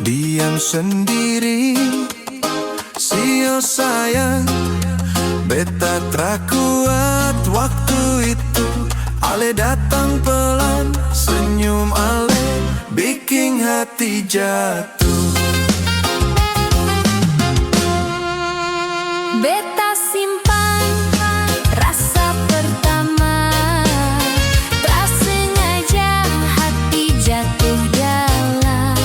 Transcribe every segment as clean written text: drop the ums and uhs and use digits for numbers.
diam sendiri. Sio sayang, beta tak kuat waktu itu. Ale datang pelan, senyum ale bikin hati jatuh. Beta simpan rasa pertama, tak sengaja hati jatuh dalam.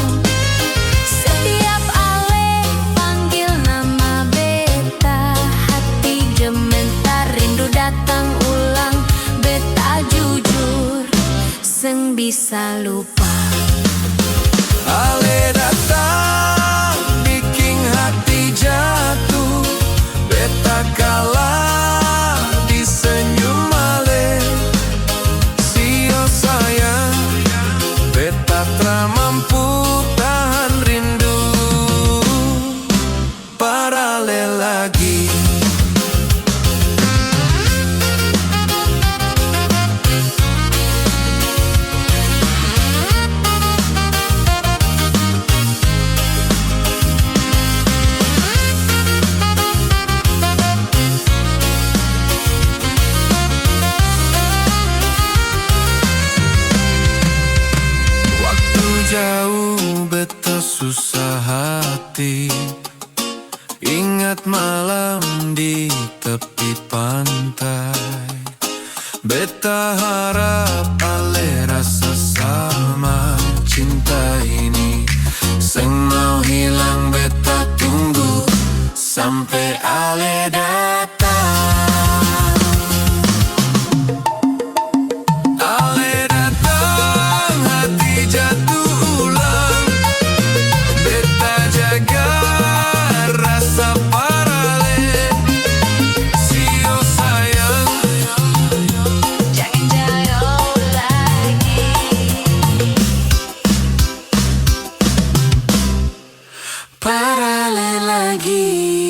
Setiap ale panggil nama beta, hati gemetar rindu datang ulang. Beta jujur, seng bisa lupa. Ale datang bikin hati jatuh. Beta kalah di senyum ale. Sio sayang, beta tak mampu tahan rindu. Parale lagi. Jauh beta susah hati, ingat malam di tepi pantai. Beta harap ale rasa sama cinta ini. Seng mau hilang, beta tunggu sampai ale datang. Ale datang, hati jatuh ulang. Beta jaga rasa parale. Sio sayang, Jangan jauh lagi. parale lagi.